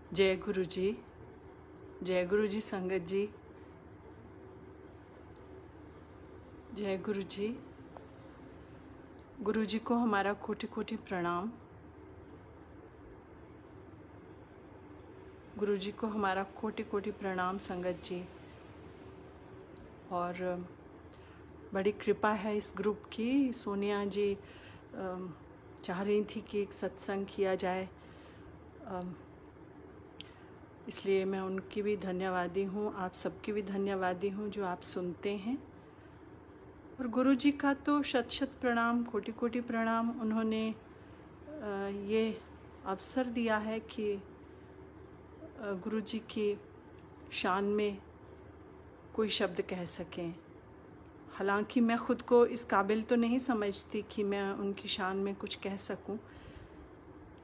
जय गुरु जी। जय गुरु जी संगत जी। जय गुरु जी। गुरु जी को हमारा कोटि कोटि प्रणाम। गुरु जी को हमारा कोटि कोटि प्रणाम संगत जी। और बड़ी कृपा है इस ग्रुप की। सोनिया जी चाह रही थी कि एक सत्संग किया जाए, इसलिए मैं उनकी भी धन्यवादी हूँ, आप सबकी भी धन्यवादी हूँ जो आप सुनते हैं। और गुरु जी का तो शत शत प्रणाम, कोटि कोटि प्रणाम। उन्होंने ये अवसर दिया है कि गुरु जी की शान में कोई शब्द कह सकें। हालांकि मैं ख़ुद को इस काबिल तो नहीं समझती कि मैं उनकी शान में कुछ कह सकूं,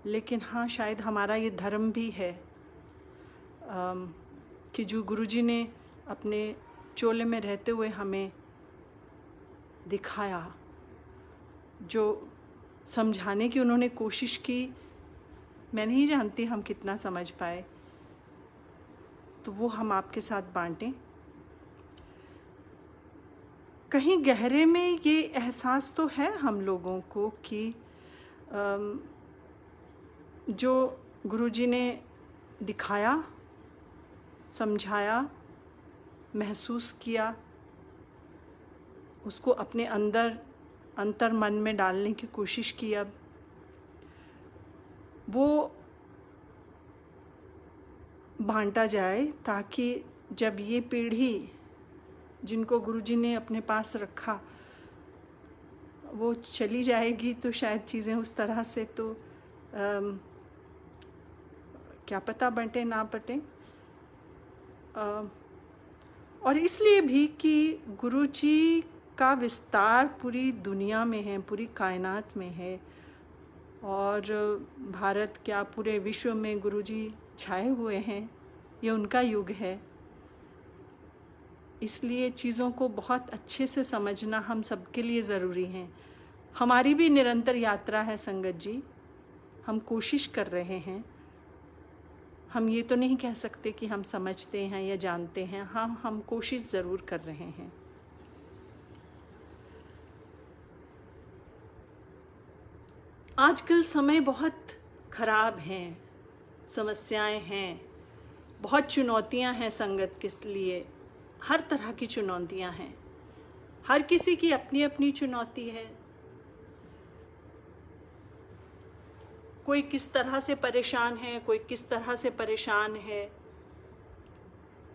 लेकिन हाँ, शायद हमारा ये धर्म भी है कि जो गुरु जी ने अपने चोले में रहते हुए हमें दिखाया, जो समझाने की उन्होंने कोशिश की, मैं नहीं जानती हम कितना समझ पाए, तो वो हम आपके साथ बांटें। कहीं गहरे में ये एहसास तो है हम लोगों को कि जो गुरुजी ने दिखाया, समझाया, महसूस किया, उसको अपने अंतर मन में डालने की कोशिश की, अब वो बांटा जाए, ताकि जब ये पीढ़ी जिनको गुरुजी ने अपने पास रखा वो चली जाएगी, तो शायद चीज़ें उस तरह से तो क्या पता बंटे ना बंटे। और इसलिए भी कि गुरुजी का विस्तार पूरी दुनिया में है, पूरी कायनात में है, और भारत क्या पूरे विश्व में गुरुजी छाए हुए हैं। ये उनका युग है, इसलिए चीज़ों को बहुत अच्छे से समझना हम सबके लिए ज़रूरी है। हमारी भी निरंतर यात्रा है संगत जी, हम कोशिश कर रहे हैं। हम ये तो नहीं कह सकते कि हम समझते हैं या जानते हैं। हाँ, हम कोशिश ज़रूर कर रहे हैं। आजकल समय बहुत ख़राब हैं, समस्याएं हैं, बहुत चुनौतियां हैं संगत के लिए। हर तरह की चुनौतियां हैं, हर किसी की अपनी अपनी चुनौती है। कोई किस तरह से परेशान है, कोई किस तरह से परेशान है।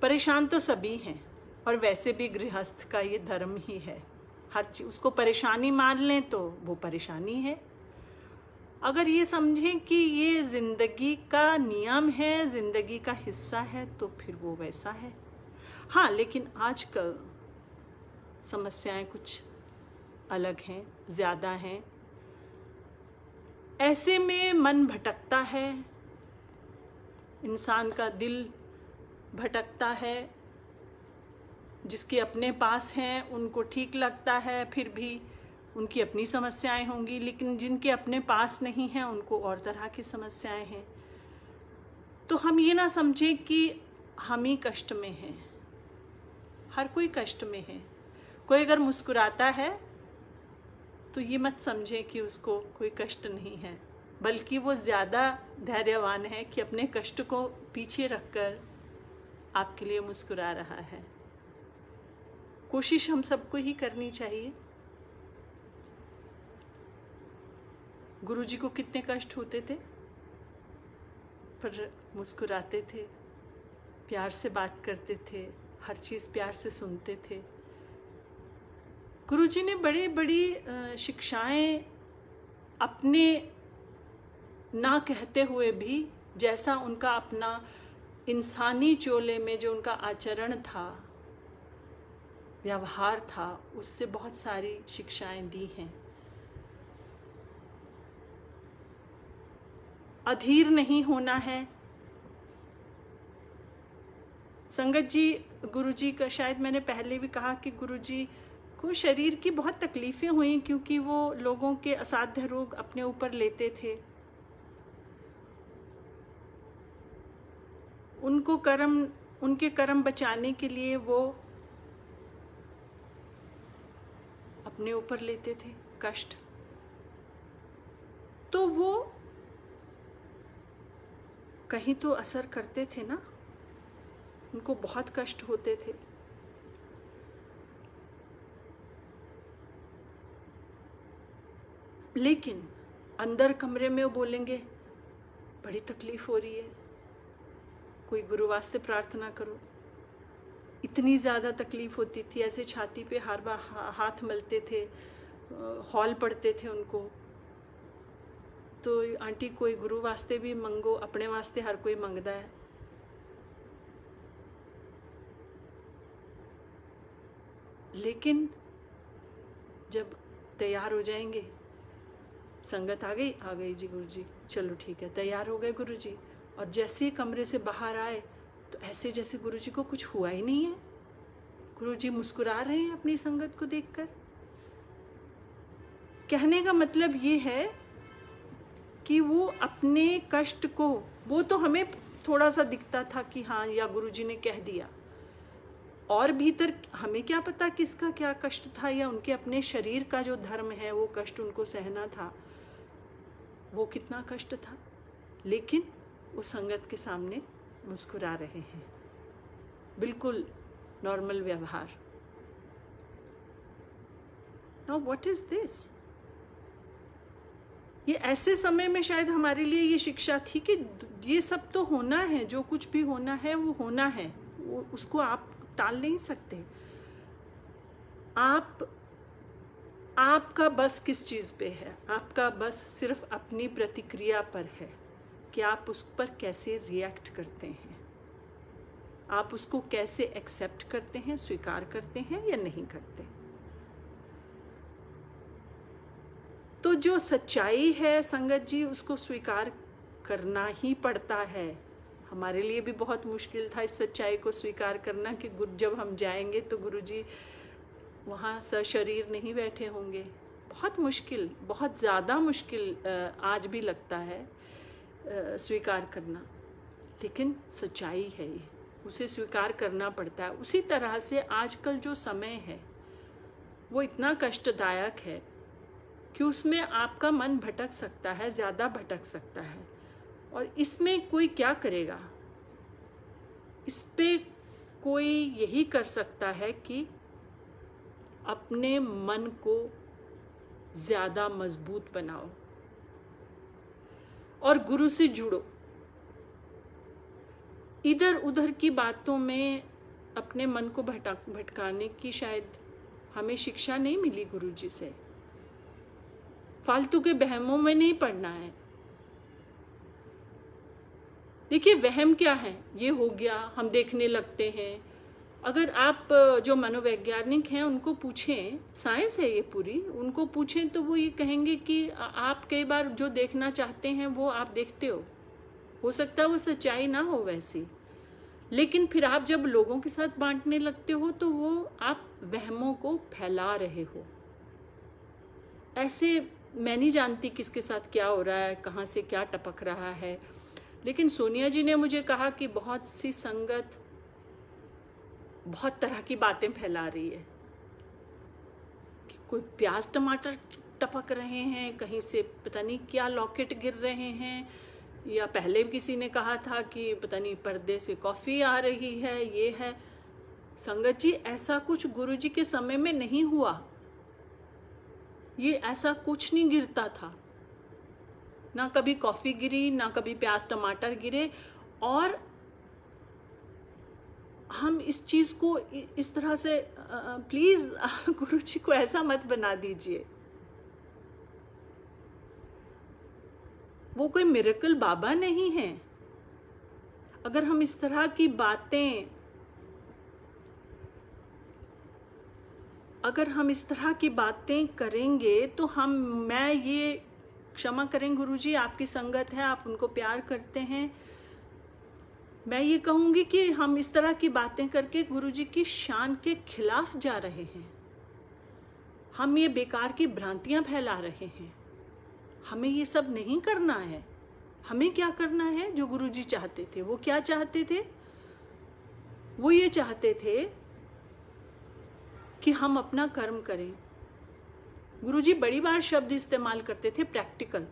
परेशान तो सभी हैं, और वैसे भी गृहस्थ का ये धर्म ही है। हर चीज़ उसको परेशानी मान लें तो वो परेशानी है। अगर ये समझें कि ये ज़िंदगी का नियम है, ज़िंदगी का हिस्सा है, तो फिर वो वैसा है। हाँ, लेकिन आजकल समस्याएं कुछ अलग हैं, ज़्यादा हैं। ऐसे में मन भटकता है, इंसान का दिल भटकता है। जिसके अपने पास हैं उनको ठीक लगता है, फिर भी उनकी अपनी समस्याएं होंगी, लेकिन जिनके अपने पास नहीं हैं उनको और तरह की समस्याएं हैं। तो हम ये ना समझें कि हम ही कष्ट में हैं। हर कोई कष्ट में है। कोई अगर मुस्कुराता है तो ये मत समझें कि उसको कोई कष्ट नहीं है, बल्कि वो ज़्यादा धैर्यवान है कि अपने कष्ट को पीछे रखकर आपके लिए मुस्कुरा रहा है। कोशिश हम सबको ही करनी चाहिए। गुरुजी को कितने कष्ट होते थे, पर मुस्कुराते थे, प्यार से बात करते थे, हर चीज़ प्यार से सुनते थे। गुरुजी ने बड़ी बड़ी शिक्षाएं अपने ना कहते हुए भी, जैसा उनका अपना इंसानी चोले में जो उनका आचरण था, व्यवहार था, उससे बहुत सारी शिक्षाएं दी हैं। अधीर नहीं होना है संगत जी। गुरुजी का शायद मैंने पहले भी कहा कि गुरुजी को शरीर की बहुत तकलीफ़ें हुई, क्योंकि वो लोगों के असाध्य रोग अपने ऊपर लेते थे। उनके कर्म बचाने के लिए वो अपने ऊपर लेते थे कष्ट, तो वो कहीं तो असर करते थे ना, उनको बहुत कष्ट होते थे। लेकिन अंदर कमरे में वो बोलेंगे बड़ी तकलीफ हो रही है, कोई गुरु वास्ते प्रार्थना करो। इतनी ज़्यादा तकलीफ होती थी, ऐसे छाती पे हर बार हाथ मलते थे, हॉल पड़ते थे उनको। तो आंटी कोई गुरु वास्ते भी मंगो, अपने वास्ते हर कोई मंगदा है। लेकिन जब तैयार हो जाएंगे, संगत आ गई जी गुरु जी, चलो ठीक है, तैयार हो गए गुरु जी, और जैसे ही कमरे से बाहर आए तो ऐसे जैसे गुरु जी को कुछ हुआ ही नहीं है। गुरु जी मुस्कुरा रहे हैं अपनी संगत को देखकर। कहने का मतलब ये है कि वो अपने कष्ट को, वो तो हमें थोड़ा सा दिखता था कि हाँ, या गुरु जी ने कह दिया, और भीतर हमें क्या पता किसका क्या कष्ट था, या उनके अपने शरीर का जो धर्म है वो कष्ट उनको सहना था, वो कितना कष्ट था। लेकिन वो संगत के सामने मुस्कुरा रहे हैं, बिल्कुल नॉर्मल व्यवहार। Now what is this? ये ऐसे समय में शायद हमारे लिए ये शिक्षा थी कि ये सब तो होना है, जो कुछ भी होना है वो होना है, वो उसको आप टाल नहीं सकते। आपका बस किस चीज़ पे है? आपका बस सिर्फ अपनी प्रतिक्रिया पर है कि आप उस पर कैसे रिएक्ट करते हैं, आप उसको कैसे एक्सेप्ट करते हैं, स्वीकार करते हैं या नहीं करते। तो जो सच्चाई है संगत जी, उसको स्वीकार करना ही पड़ता है। हमारे लिए भी बहुत मुश्किल था इस सच्चाई को स्वीकार करना कि जब हम जाएंगे तो गुरुजी वहाँ सशरीर नहीं बैठे होंगे। बहुत मुश्किल, बहुत ज़्यादा मुश्किल आज भी लगता है स्वीकार करना, लेकिन सच्चाई है ये, उसे स्वीकार करना पड़ता है। उसी तरह से आजकल जो समय है वो इतना कष्टदायक है कि उसमें आपका मन भटक सकता है, ज़्यादा भटक सकता है, और इसमें कोई क्या करेगा? इस पे कोई यही कर सकता है कि अपने मन को ज़्यादा मजबूत बनाओ और गुरु से जुड़ो। इधर उधर की बातों में अपने मन को भटकाने की शायद हमें शिक्षा नहीं मिली गुरु जी से। फालतू के वहमों में नहीं पड़ना है। देखिए वहम क्या है, ये हो गया, हम देखने लगते हैं। अगर आप जो मनोवैज्ञानिक हैं उनको पूछें, साइंस है ये पूरी, उनको पूछें तो वो ये कहेंगे कि आप कई बार जो देखना चाहते हैं वो आप देखते हो सकता है वो सच्चाई ना हो वैसी, लेकिन फिर आप जब लोगों के साथ बांटने लगते हो तो वो आप वहमों को फैला रहे हो। ऐसे मैं नहीं जानती किसके साथ क्या हो रहा है, कहाँ से क्या टपक रहा है, लेकिन सोनिया जी ने मुझे कहा कि बहुत सी संगत बहुत तरह की बातें फैला रही है कि कोई प्याज टमाटर टपक रहे हैं, कहीं से पता नहीं क्या लॉकेट गिर रहे हैं, या पहले किसी ने कहा था कि पता नहीं पर्दे से कॉफ़ी आ रही है, ये है। संगत जी ऐसा कुछ गुरुजी के समय में नहीं हुआ, ये ऐसा कुछ नहीं गिरता था, ना कभी कॉफ़ी गिरी, ना कभी प्याज टमाटर गिरे। और हम इस चीज़ को इस तरह से प्लीज़ गुरुजी को ऐसा मत बना दीजिए। वो कोई मिरेकल बाबा नहीं है। अगर हम इस तरह की बातें, अगर हम इस तरह की बातें करेंगे तो मैं ये क्षमा करें गुरुजी, आपकी संगत है, आप उनको प्यार करते हैं, मैं ये कहूँगी कि हम इस तरह की बातें करके गुरुजी की शान के खिलाफ जा रहे हैं। हम ये बेकार की भ्रांतियाँ फैला रहे हैं। हमें ये सब नहीं करना है। हमें क्या करना है? जो गुरुजी चाहते थे, वो क्या चाहते थे? वो ये चाहते थे कि हम अपना कर्म करें। गुरुजी बड़ी बार शब्द इस्तेमाल करते थे प्रैक्टिकल।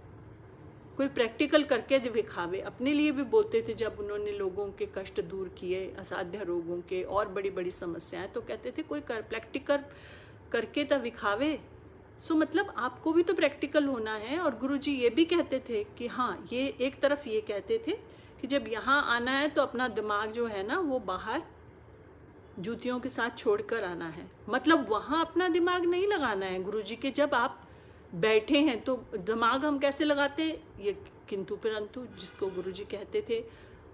कोई प्रैक्टिकल करके दिखावे, अपने लिए भी बोलते थे। जब उन्होंने लोगों के कष्ट दूर किए, असाध्य रोगों के और बड़ी बड़ी समस्याएं, तो कहते थे कोई प्रैक्टिकल करके तो दिखावे। सो मतलब आपको भी तो प्रैक्टिकल होना है। और गुरुजी ये भी कहते थे कि हाँ, ये एक तरफ ये कहते थे कि जब यहाँ आना है तो अपना दिमाग जो है ना, वो बाहर जूतियों के साथ छोड़कर आना है। मतलब वहाँ अपना दिमाग नहीं लगाना है। गुरुजी के जब आप बैठे हैं तो दिमाग हम कैसे लगाते हैं? ये किंतु परंतु, जिसको गुरुजी कहते थे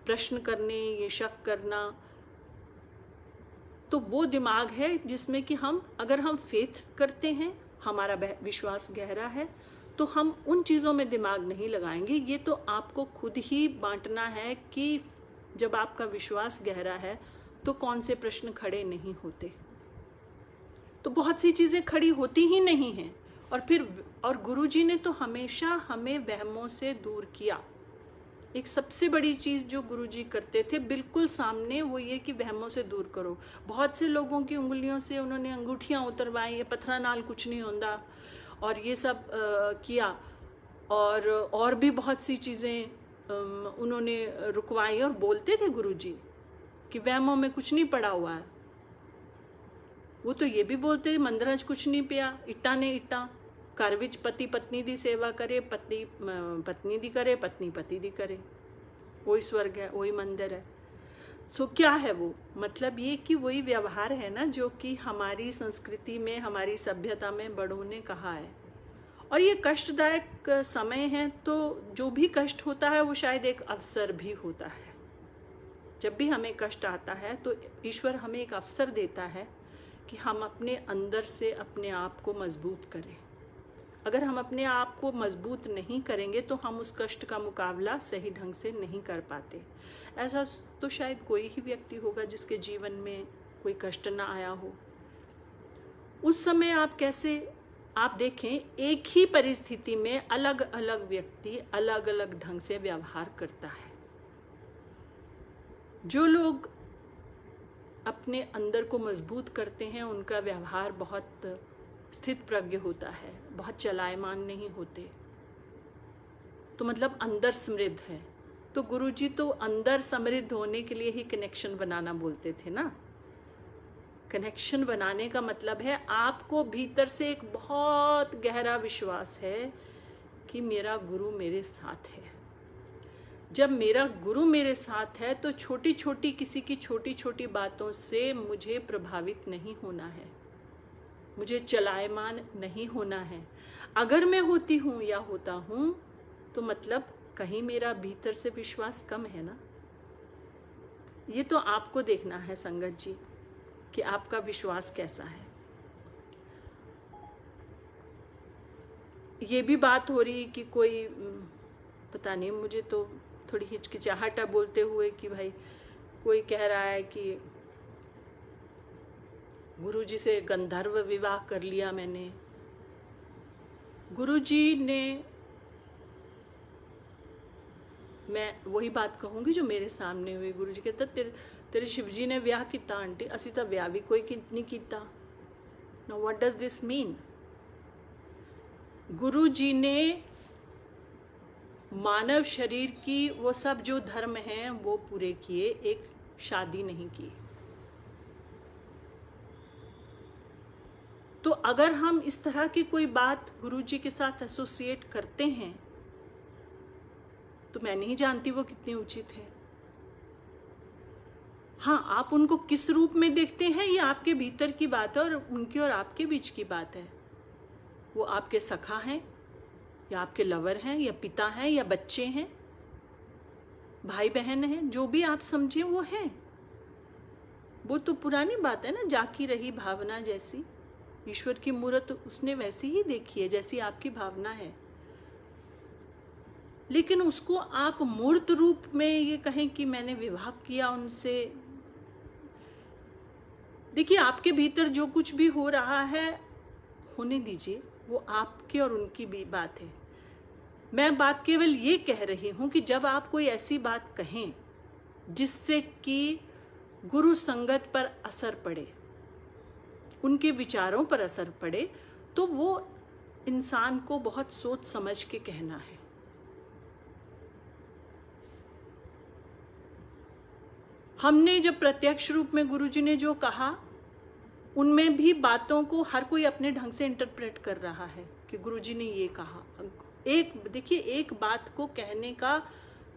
प्रश्न करने, ये शक करना, तो वो दिमाग है जिसमें कि हम, अगर हम फेथ करते हैं, हमारा विश्वास गहरा है, तो हम उन चीज़ों में दिमाग नहीं लगाएंगे। ये तो आपको खुद ही बांटना है कि जब आपका विश्वास गहरा है तो कौन से प्रश्न खड़े नहीं होते। तो बहुत सी चीज़ें खड़ी होती ही नहीं हैं। और गुरुजी ने तो हमेशा हमें वहमों से दूर किया। एक सबसे बड़ी चीज़ जो गुरुजी करते थे बिल्कुल सामने, वो ये कि वहमों से दूर करो। बहुत से लोगों की उंगलियों से उन्होंने अंगूठियाँ उतरवाई, ये पत्थरा नाल कुछ नहीं होता, और ये सब किया। और भी बहुत सी चीज़ें उन्होंने रुकवाई। और बोलते थे गुरुजी कि वहमों में कुछ नहीं पड़ा हुआ है। वो तो ये भी बोलते, मंदिर च कुछ नहीं पिया, इट्टा ने इट्टा। घर विच पति पत्नी दी सेवा करे, पति पत्नी दी करे, पत्नी पति दी करे, वही स्वर्ग है, वही मंदिर है। सो क्या है वो? मतलब ये कि वही व्यवहार है ना, जो कि हमारी संस्कृति में, हमारी सभ्यता में बड़ों ने कहा है। और ये कष्टदायक समय है, तो जो भी कष्ट होता है वो शायद एक अवसर भी होता है। जब भी हमें कष्ट आता है तो ईश्वर हमें एक अवसर देता है कि हम अपने अंदर से अपने आप को मजबूत करें। अगर हम अपने आप को मजबूत नहीं करेंगे तो हम उस कष्ट का मुकाबला सही ढंग से नहीं कर पाते। ऐसा तो शायद कोई ही व्यक्ति होगा जिसके जीवन में कोई कष्ट ना आया हो। उस समय आप देखें, एक ही परिस्थिति में अलग अलग व्यक्ति अलग अलग ढंग से व्यवहार करता है। जो लोग अपने अंदर को मजबूत करते हैं, उनका व्यवहार बहुत स्थित प्रज्ञ होता है, बहुत चलायमान नहीं होते, तो मतलब अंदर समृद्ध है। तो गुरुजी तो अंदर समृद्ध होने के लिए ही कनेक्शन बनाना बोलते थे ना। कनेक्शन बनाने का मतलब है आपको भीतर से एक बहुत गहरा विश्वास है कि मेरा गुरु मेरे साथ है। जब मेरा गुरु मेरे साथ है तो छोटी छोटी, किसी की छोटी छोटी बातों से मुझे प्रभावित नहीं होना है, मुझे चलायमान नहीं होना है। अगर मैं होती हूँ या होता हूँ तो मतलब कहीं मेरा भीतर से विश्वास कम है ना। ये तो आपको देखना है संगत जी कि आपका विश्वास कैसा है। ये भी बात हो रही कि कोई, पता नहीं, मुझे तो थोड़ी हिचकिचाहट है बोलते हुए कि भाई कोई कह रहा है कि गुरुजी से गंधर्व विवाह कर लिया मैंने। गुरुजी ने, मैं वही बात कहूँगी जो मेरे सामने हुई। गुरुजी कहता तेरे शिवजी ने विआह किया आंटी, असी तो विआह भी कोई नहीं किया। No, what does this mean? गुरुजी ने मानव शरीर की वो सब जो धर्म हैं वो पूरे किए, एक शादी नहीं की। तो अगर हम इस तरह की कोई बात गुरुजी के साथ एसोसिएट करते हैं तो मैं नहीं जानती वो कितनी उचित है। हाँ, आप उनको किस रूप में देखते हैं ये आपके भीतर की बात है और उनकी और आपके बीच की बात है। वो आपके सखा हैं या आपके लवर हैं या पिता हैं या बच्चे हैं, भाई बहन हैं, जो भी आप समझें वो हैं। वो तो पुरानी बात है ना, जाकी रही भावना जैसी। ईश्वर की मूर्त उसने वैसी ही देखी है जैसी आपकी भावना है। लेकिन उसको आप मूर्त रूप में ये कहें कि मैंने विवाह किया उनसे, देखिए आपके भीतर जो कुछ भी हो रहा है होने दीजिए, वो आपके और उनकी भी बात है। मैं बात केवल ये कह रही हूँ कि जब आप कोई ऐसी बात कहें जिससे कि गुरु संगत पर असर पड़े, उनके विचारों पर असर पड़े, तो वो इंसान को बहुत सोच समझ के कहना है। हमने जब प्रत्यक्ष रूप में गुरुजी ने जो कहा, उनमें भी बातों को हर कोई अपने ढंग से इंटरप्रेट कर रहा है कि गुरुजी ने ये कहा। देखिए, एक बात को कहने का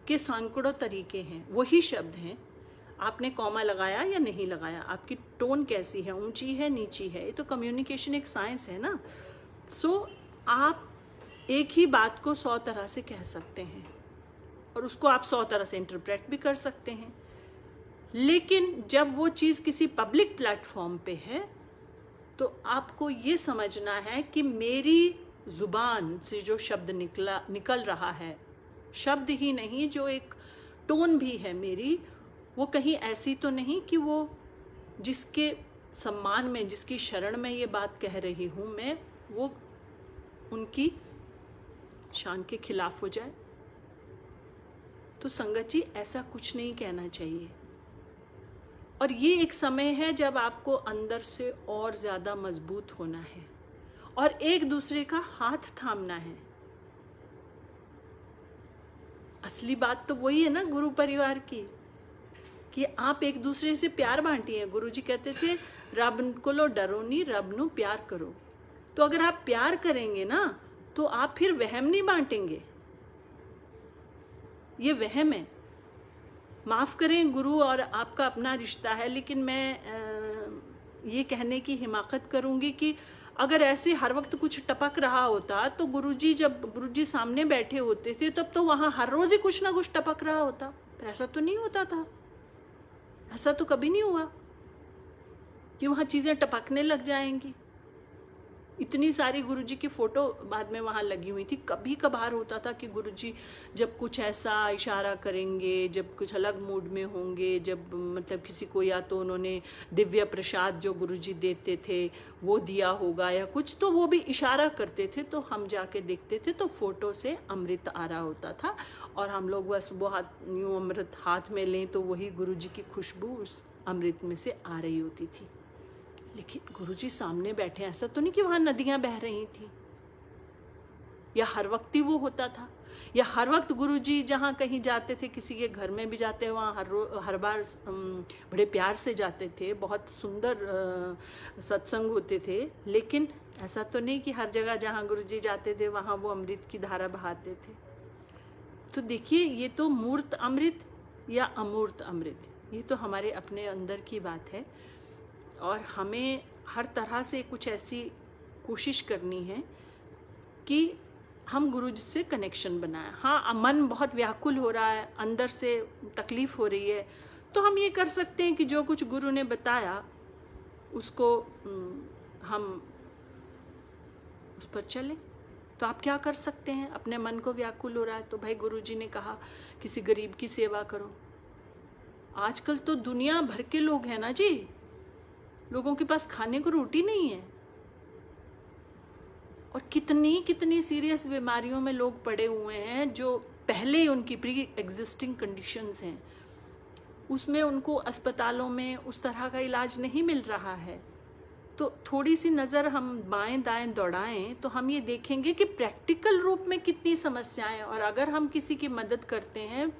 के सैकड़ों तरीके हैं, वही शब्द हैं। आपने कॉमा लगाया या नहीं लगाया, आपकी टोन कैसी है, ऊंची है नीची है, ये तो कम्युनिकेशन एक साइंस है ना। सो आप एक ही बात को 100 तरह से कह सकते हैं और उसको आप 100 तरह से इंटरप्रेट भी कर सकते हैं। लेकिन जब वो चीज़ किसी पब्लिक प्लेटफॉर्म पे है, तो आपको ये समझना है कि मेरी ज़ुबान से जो शब्द निकल रहा है, शब्द ही नहीं, जो एक टोन भी है मेरी, वो कहीं ऐसी तो नहीं कि वो जिसके सम्मान में, जिसकी शरण में ये बात कह रही हूँ मैं, वो उनकी शान के खिलाफ हो जाए। तो संगत जी, ऐसा कुछ नहीं कहना चाहिए। और ये एक समय है जब आपको अंदर से और ज़्यादा मजबूत होना है और एक दूसरे का हाथ थामना है। असली बात तो वही है ना गुरु परिवार की, कि आप एक दूसरे से प्यार बांटिए। गुरुजी कहते थे, रब को लो डरो नहीं, रब नु प्यार करो। तो अगर आप प्यार करेंगे ना, तो आप फिर वहम नहीं बांटेंगे। ये वहम है। माफ़ करें, गुरु और आपका अपना रिश्ता है, लेकिन मैं ये कहने की हिमाकत करूँगी कि अगर ऐसे हर वक्त कुछ टपक रहा होता, तो जब गुरुजी सामने बैठे होते थे, तब तो वहाँ हर रोज़ ही कुछ ना कुछ टपक रहा होता। पर ऐसा तो नहीं होता था। ऐसा तो कभी नहीं हुआ कि वहाँ चीज़ें टपकने लग जाएंगी। इतनी सारी गुरुजी की फ़ोटो बाद में वहाँ लगी हुई थी। कभी कभार होता था कि गुरुजी जब कुछ ऐसा इशारा करेंगे, जब कुछ अलग मूड में होंगे, जब मतलब किसी को या तो उन्होंने दिव्य प्रसाद जो गुरुजी देते थे वो दिया होगा या कुछ, तो वो भी इशारा करते थे, तो हम जाके देखते थे तो फ़ोटो से अमृत आ रहा होता था और हम लोग बस वो यूँ अमृत हाथ में लें तो वही गुरुजी की खुशबू उस अमृत में से आ रही होती थी। लेकिन गुरुजी सामने बैठे, ऐसा तो नहीं कि वहाँ नदियाँ बह रही थी, या हर वक्त ही वो होता था, या हर वक्त गुरुजी जहाँ कहीं जाते थे, किसी के घर में भी जाते हैं, वहाँ हर बार बड़े प्यार से जाते थे, बहुत सुंदर सत्संग होते थे। लेकिन ऐसा तो नहीं कि हर जगह जहाँ गुरुजी जाते थे वहाँ वो अमृत की धारा बहाते थे। तो देखिए, ये तो मूर्त अमृत या अमूर्त अमृत, ये तो हमारे अपने अंदर की बात है और हमें हर तरह से कुछ ऐसी कोशिश करनी है कि हम गुरुजी से कनेक्शन बनाएं। हाँ, मन बहुत व्याकुल हो रहा है, अंदर से तकलीफ़ हो रही है, तो हम ये कर सकते हैं कि जो कुछ गुरु ने बताया उसको हम उस पर चलें। तो आप क्या कर सकते हैं? अपने मन को व्याकुल हो रहा है तो भाई गुरुजी ने कहा किसी गरीब की सेवा करो। आजकल तो दुनिया भर के लोग हैं ना जी, लोगों के पास खाने को रोटी नहीं है और कितनी कितनी सीरियस बीमारियों में लोग पड़े हुए हैं जो पहले उनकी प्री एग्जिस्टिंग कंडीशंस हैं, उसमें उनको अस्पतालों में उस तरह का इलाज नहीं मिल रहा है। तो थोड़ी सी नज़र हम बाएं दाएं दौड़ाएं तो हम ये देखेंगे कि प्रैक्टिकल रूप में कितनी समस्याएं, और अगर हम किसी की मदद करते हैं,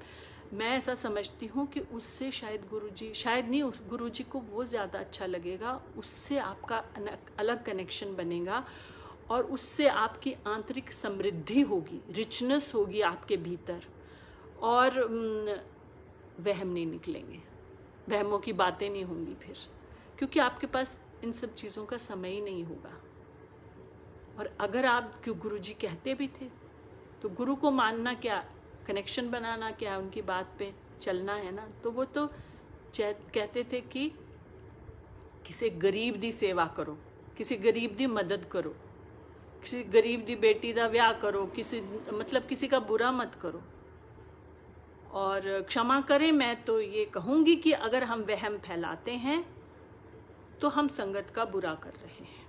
मैं ऐसा समझती हूँ कि उससे शायद उस गुरुजी को वो ज़्यादा अच्छा लगेगा, उससे आपका अलग कनेक्शन बनेगा और उससे आपकी आंतरिक समृद्धि होगी, रिचनेस होगी आपके भीतर, और वहम नहीं निकलेंगे, वहमों की बातें नहीं होंगी फिर, क्योंकि आपके पास इन सब चीज़ों का समय ही नहीं होगा। और अगर आप क्यों गुरुजी कहते भी थे तो गुरु को मानना क्या, कनेक्शन बनाना क्या, उनकी बात पे चलना है ना। तो वो तो कहते थे कि किसी गरीब दी सेवा करो, किसी गरीब दी मदद करो, किसी गरीब दी बेटी दा ब्याह करो, किसी का बुरा मत करो। और क्षमा करें, मैं तो ये कहूँगी कि अगर हम वहम फैलाते हैं तो हम संगत का बुरा कर रहे हैं।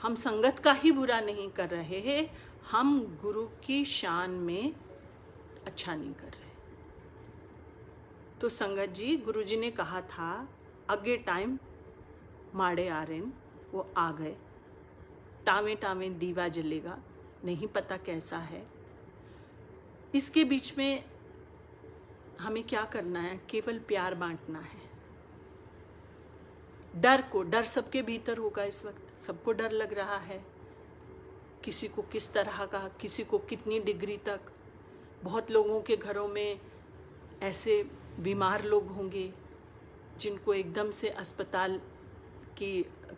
हम संगत का ही बुरा नहीं कर रहे हैं, हम गुरु की शान में अच्छा नहीं कर रहे। तो संगत जी, गुरु जी ने कहा था अगे टाइम माड़े आ रहे हैं, वो आ गए। टावें टावें दीवा जलेगा, नहीं पता कैसा है। इसके बीच में हमें क्या करना है? केवल प्यार बांटना है। डर सबके भीतर होगा इस वक्त, सबको डर लग रहा है, किसी को किस तरह का, किसी को कितनी डिग्री तक। बहुत लोगों के घरों में ऐसे बीमार लोग होंगे जिनको एकदम से अस्पताल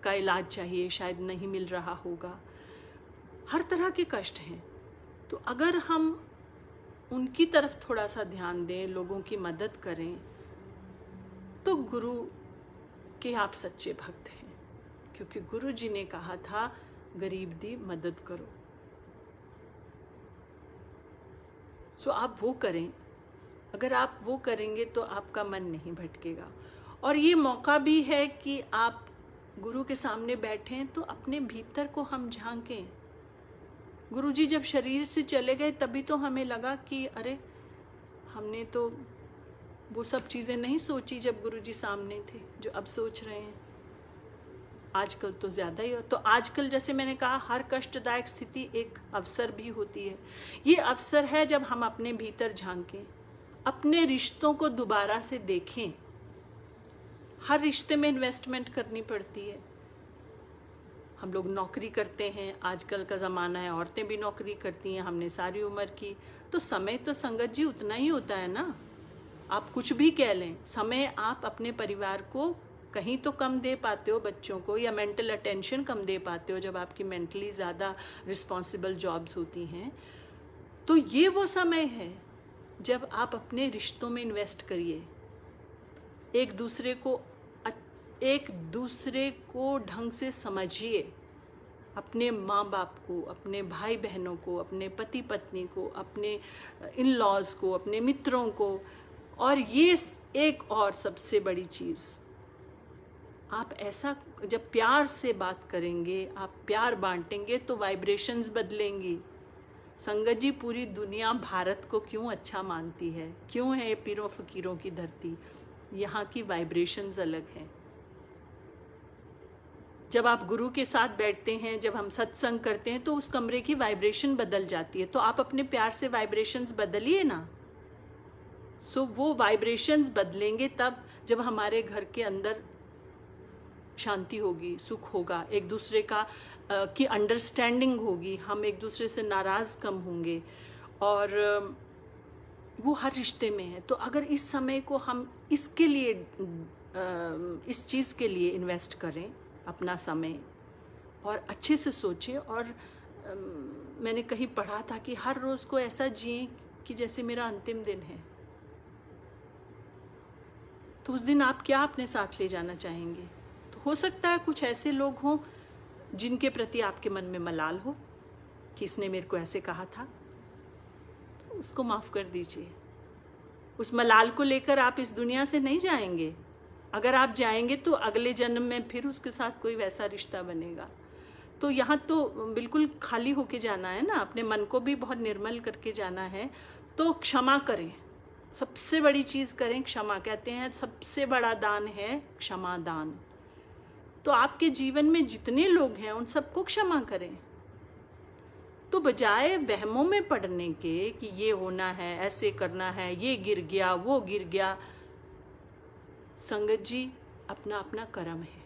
का इलाज चाहिए, शायद नहीं मिल रहा होगा। हर तरह के कष्ट हैं। तो अगर हम उनकी तरफ थोड़ा सा ध्यान दें, लोगों की मदद करें, तो गुरु के आप सच्चे भक्त हैं। क्योंकि गुरु जी ने कहा था गरीब दी मदद करो। सो आप वो करें। अगर आप वो करेंगे तो आपका मन नहीं भटकेगा। और ये मौका भी है कि आप गुरु के सामने बैठें तो अपने भीतर को हम झांकें। गुरु जी जब शरीर से चले गए तभी तो हमें लगा कि अरे, हमने तो वो सब चीज़ें नहीं सोची जब गुरु जी सामने थे जो अब सोच रहे हैं। आजकल तो ज़्यादा ही हो। तो आजकल जैसे मैंने कहा, हर कष्टदायक स्थिति एक अवसर भी होती है। ये अवसर है जब हम अपने भीतर झांकें, अपने रिश्तों को दोबारा से देखें। हर रिश्ते में इन्वेस्टमेंट करनी पड़ती है। हम लोग नौकरी करते हैं, आजकल का ज़माना है, औरतें भी नौकरी करती हैं, हमने सारी उम्र की। तो समय तो संगत जी उतना ही होता है ना। आप कुछ भी कह लें, समय आप अपने परिवार को कहीं तो कम दे पाते हो, बच्चों को, या मेंटल अटेंशन कम दे पाते हो जब आपकी मेंटली ज़्यादा रिस्पॉन्सिबल जॉब्स होती हैं। तो ये वो समय है जब आप अपने रिश्तों में इन्वेस्ट करिए। एक दूसरे को ढंग से समझिए। अपने माँ बाप को, अपने भाई बहनों को, अपने पति पत्नी को, अपने इन लॉज को, अपने मित्रों को। और ये एक और सबसे बड़ी चीज़, आप ऐसा जब प्यार से बात करेंगे, आप प्यार बांटेंगे तो वाइब्रेशंस बदलेंगी। संगत जी, पूरी दुनिया भारत को क्यों अच्छा मानती है, क्यों है ये पीरों फकीरों की धरती? यहाँ की वाइब्रेशंस अलग हैं। जब आप गुरु के साथ बैठते हैं, जब हम सत्संग करते हैं, तो उस कमरे की वाइब्रेशन बदल जाती है। तो आप अपने प्यार से वाइब्रेशंस बदलिए ना। सो वो वाइब्रेशंस बदलेंगे तब जब हमारे घर के अंदर शांति होगी, सुख होगा, एक दूसरे की अंडरस्टैंडिंग होगी, हम एक दूसरे से नाराज़ कम होंगे। और वो हर रिश्ते में है। तो अगर इस समय को हम इसके लिए, इस चीज़ के लिए इन्वेस्ट करें अपना समय, और अच्छे से सोचें। और मैंने कहीं पढ़ा था कि हर रोज़ को ऐसा जिएं कि जैसे मेरा अंतिम दिन है। तो उस दिन आप क्या अपने साथ ले जाना चाहेंगे? तो हो सकता है कुछ ऐसे लोग हों जिनके प्रति आपके मन में मलाल हो कि इसने मेरे को ऐसे कहा था, तो उसको माफ़ कर दीजिए। उस मलाल को लेकर आप इस दुनिया से नहीं जाएंगे। अगर आप जाएंगे तो अगले जन्म में फिर उसके साथ कोई वैसा रिश्ता बनेगा। तो यहाँ तो बिल्कुल खाली होके जाना है ना, अपने मन को भी बहुत निर्मल करके जाना है। तो क्षमा करें, सबसे बड़ी चीज़ करें क्षमा। कहते हैं सबसे बड़ा दान है क्षमा दान। तो आपके जीवन में जितने लोग हैं उन सबको क्षमा करें। तो बजाय वहमों में पड़ने के कि ये होना है, ऐसे करना है, ये गिर गया, वो गिर गया, संगत जी अपना अपना कर्म है।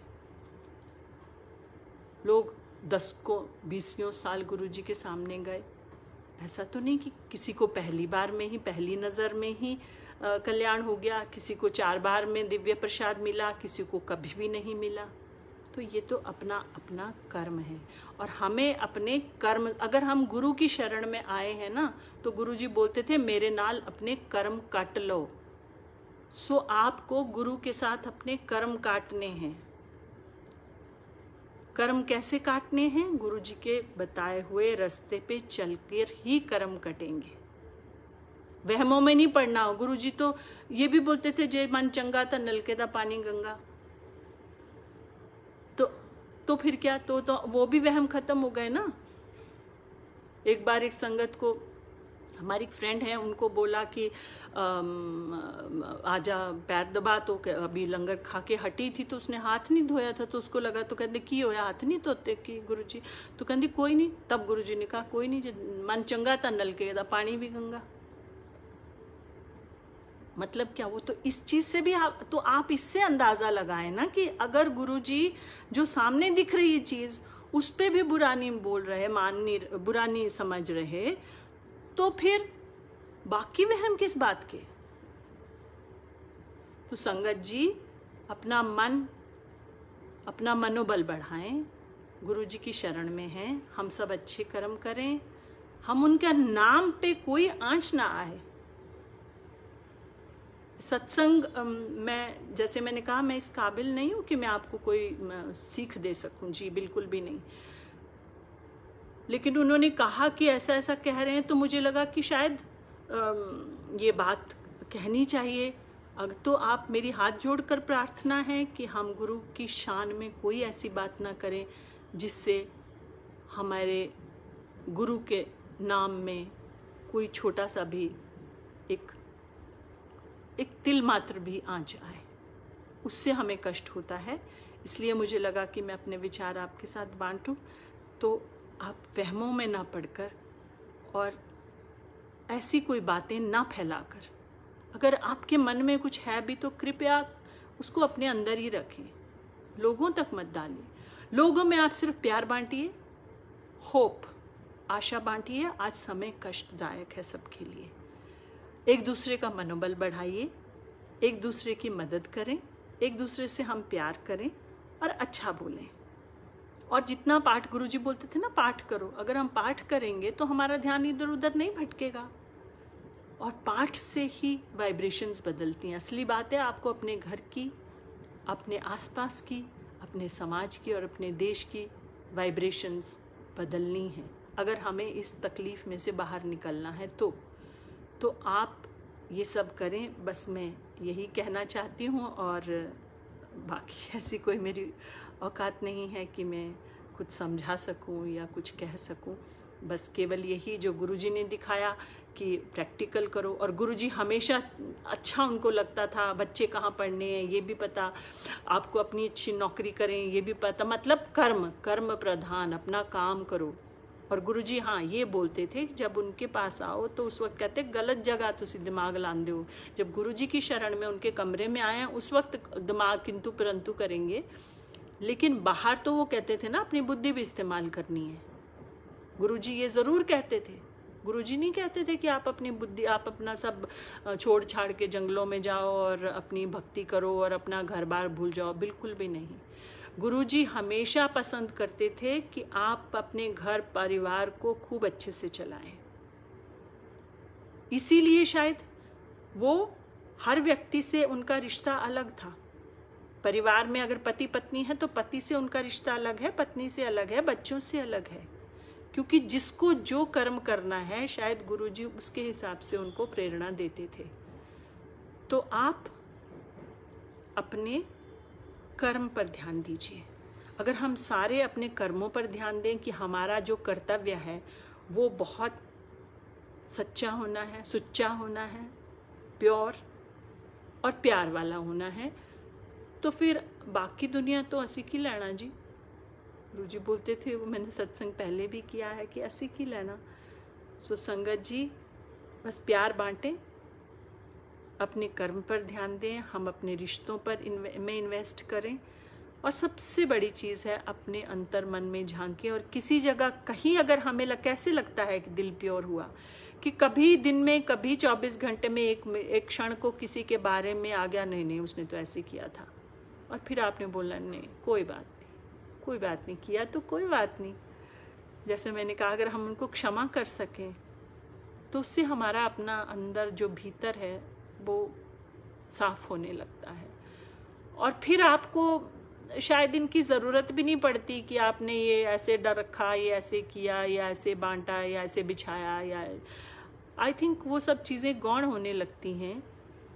लोग 10 साल गुरु जी के सामने गए, ऐसा तो नहीं कि किसी को पहली बार में ही, पहली नज़र में ही कल्याण हो गया, किसी को 4 बार में दिव्य प्रसाद मिला, किसी को कभी भी नहीं मिला। तो ये तो अपना अपना कर्म है। और हमें अपने कर्म, अगर हम गुरु की शरण में आए हैं ना, तो गुरु जी बोलते थे मेरे नाल अपने कर्म काट लो। सो आपको गुरु के साथ अपने कर्म काटने हैं। कर्म कैसे काटने हैं? गुरु जी के बताए हुए रास्ते पे चलकर ही कर्म कटेंगे। वहमों में नहीं पड़ना हो। गुरु जी तो ये भी बोलते थे जे मन चंगा था नलके दा पानी गंगा। तो फिर क्या, तो वो भी वहम खत्म हो गए ना। एक बार एक संगत को, हमारी एक फ्रेंड है, उनको बोला कि आजा पैर दबा, तो अभी लंगर खा के हटी थी तो उसने हाथ नहीं धोया था, तो उसको लगा, तो कहते की होया हाथ नहीं धोते कि गुरुजी? तो कहती कोई नहीं। तब गुरुजी ने कहा कोई नहीं, मन चंगा था नलके दा पानी भी गंगा। मतलब क्या? वो तो इस चीज से भी आप इससे अंदाजा लगाए ना कि अगर गुरुजी जो सामने दिख रही है चीज उस पे भी बुरा नहीं बोल रहे, बुरा नहीं समझ रहे, तो फिर बाकी वहम किस बात के? तो संगत जी अपना मनोबल बढ़ाएं, गुरुजी की शरण में हैं, हम सब अच्छे कर्म करें, हम उनके नाम पे कोई आंच ना आए। सत्संग मैं, जैसे मैंने कहा, मैं इस काबिल नहीं हूं कि मैं आपको कोई सीख दे सकूं, जी बिल्कुल भी नहीं। लेकिन उन्होंने कहा कि ऐसा ऐसा कह रहे हैं, तो मुझे लगा कि शायद ये बात कहनी चाहिए। अगर तो आप मेरी हाथ जोड़कर प्रार्थना है कि हम गुरु की शान में कोई ऐसी बात ना करें जिससे हमारे गुरु के नाम में कोई छोटा सा भी एक तिल मात्र भी आंच आए, उससे हमें कष्ट होता है। इसलिए मुझे लगा कि मैं अपने विचार आपके साथ बांटूं, तो आप वहमों में ना पड़कर और ऐसी कोई बातें ना फैलाकर, अगर आपके मन में कुछ है भी तो कृपया उसको अपने अंदर ही रखें, लोगों तक मत डालिए। लोगों में आप सिर्फ प्यार बांटिए, होप, आशा बांटिए। आज समय कष्टदायक है सबके लिए। एक दूसरे का मनोबल बढ़ाइए, एक दूसरे की मदद करें, एक दूसरे से हम प्यार करें और अच्छा बोलें। और जितना पाठ, गुरुजी बोलते थे ना, पाठ करो। अगर हम पाठ करेंगे तो हमारा ध्यान इधर उधर नहीं भटकेगा, और पाठ से ही वाइब्रेशंस बदलती हैं। असली बात है आपको अपने घर की, अपने आसपास की, अपने समाज की और अपने देश की वाइब्रेशंस बदलनी है अगर हमें इस तकलीफ़ में से बाहर निकलना है। तो आप ये सब करें, बस मैं यही कहना चाहती हूँ। और बाकी ऐसी कोई मेरी औकात नहीं है कि मैं कुछ समझा सकूं या कुछ कह सकूं। बस केवल यही जो गुरुजी ने दिखाया कि प्रैक्टिकल करो। और गुरुजी हमेशा अच्छा उनको लगता था, बच्चे कहाँ पढ़ने हैं ये भी पता, आपको अपनी अच्छी नौकरी करें ये भी पता, मतलब कर्म प्रधान, अपना काम करो। और गुरुजी हाँ ये बोलते थे, जब उनके पास आओ तो उस वक्त कहते गलत जगह तुसी दिमाग लांदे हो। जब गुरुजी की शरण में उनके कमरे में आए उस वक्त दिमाग किंतु परंतु करेंगे, लेकिन बाहर तो वो कहते थे ना अपनी बुद्धि भी इस्तेमाल करनी है। गुरुजी ये ज़रूर कहते थे। गुरुजी नहीं कहते थे कि आप अपनी बुद्धि, आप अपना सब छोड़ छाड़ के जंगलों में जाओ और अपनी भक्ति करो और अपना घर बार भूल जाओ, बिल्कुल भी नहीं। गुरुजी हमेशा पसंद करते थे कि आप अपने घर परिवार को खूब अच्छे से चलाएं। इसीलिए शायद वो हर व्यक्ति से उनका रिश्ता अलग था। परिवार में अगर पति पत्नी है तो पति से उनका रिश्ता अलग है, पत्नी से अलग है, बच्चों से अलग है, क्योंकि जिसको जो कर्म करना है शायद गुरुजी उसके हिसाब से उनको प्रेरणा देते थे। तो आप अपने कर्म पर ध्यान दीजिए। अगर हम सारे अपने कर्मों पर ध्यान दें कि हमारा जो कर्तव्य है वो बहुत सच्चा होना है, सुच्चा होना है, प्योर और प्यार वाला होना है, तो फिर बाकी दुनिया तो असी की लेना जी। गुरुजी बोलते थे, वो मैंने सत्संग पहले भी किया है कि असी की लेना। सो संगत जी बस प्यार बांटें, अपने कर्म पर ध्यान दें, हम अपने रिश्तों पर में इन्वेस्ट करें, और सबसे बड़ी चीज़ है अपने अंतर मन में झांकें। और किसी जगह कहीं अगर हमें कैसे लगता है कि दिल प्योर हुआ, कि कभी दिन में, कभी 24 घंटे में एक क्षण को किसी के बारे में आ गया, नहीं उसने तो ऐसे किया था, और फिर आपने बोला नहीं कोई बात नहीं किया तो कोई बात नहीं। जैसे मैंने कहा, अगर हम उनको क्षमा कर सकें तो उससे हमारा अपना अंदर जो भीतर है वो साफ होने लगता है। और फिर आपको शायद इनकी ज़रूरत भी नहीं पड़ती कि आपने ये ऐसे डर रखा, ये ऐसे किया, या ऐसे बांटा, या ऐसे बिछाया, या आई थिंक वो सब चीज़ें गौण होने लगती हैं,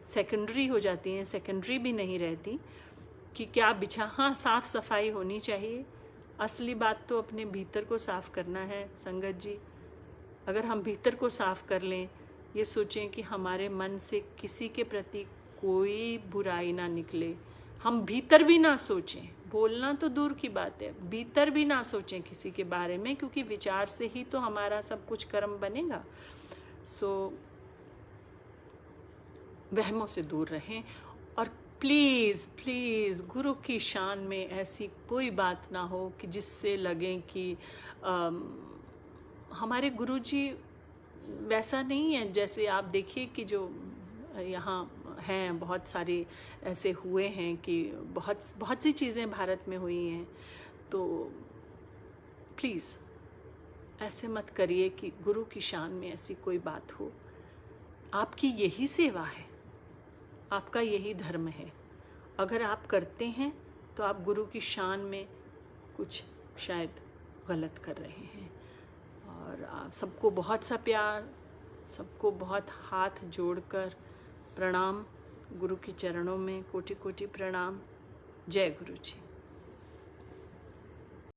सेकेंडरी हो जाती हैं, सेकेंडरी भी नहीं रहती कि क्या बिछा। हाँ, साफ़ सफाई होनी चाहिए, असली बात तो अपने भीतर को साफ़ करना है संगत जी। अगर हम भीतर को साफ कर लें, ये सोचें कि हमारे मन से किसी के प्रति कोई बुराई ना निकले, हम भीतर भी ना सोचें, बोलना तो दूर की बात है, भीतर भी ना सोचें किसी के बारे में, क्योंकि विचार से ही तो हमारा सब कुछ कर्म बनेगा। सो वहमों से दूर रहें। और प्लीज़ प्लीज़ गुरु की शान में ऐसी कोई बात ना हो कि जिससे लगे कि हमारे गुरुजी वैसा नहीं है। जैसे आप देखिए कि जो यहाँ हैं, बहुत सारे ऐसे हुए हैं कि बहुत सी चीज़ें भारत में हुई हैं। तो प्लीज़ ऐसे मत करिए कि गुरु की शान में ऐसी कोई बात हो। आपकी यही सेवा है, आपका यही धर्म है। अगर आप करते हैं तो आप गुरु की शान में कुछ शायद गलत कर रहे हैं। और आप सबको बहुत सा प्यार, सबको बहुत हाथ जोड़कर प्रणाम, गुरु के चरणों में कोटि कोटि प्रणाम। जय गुरु जी।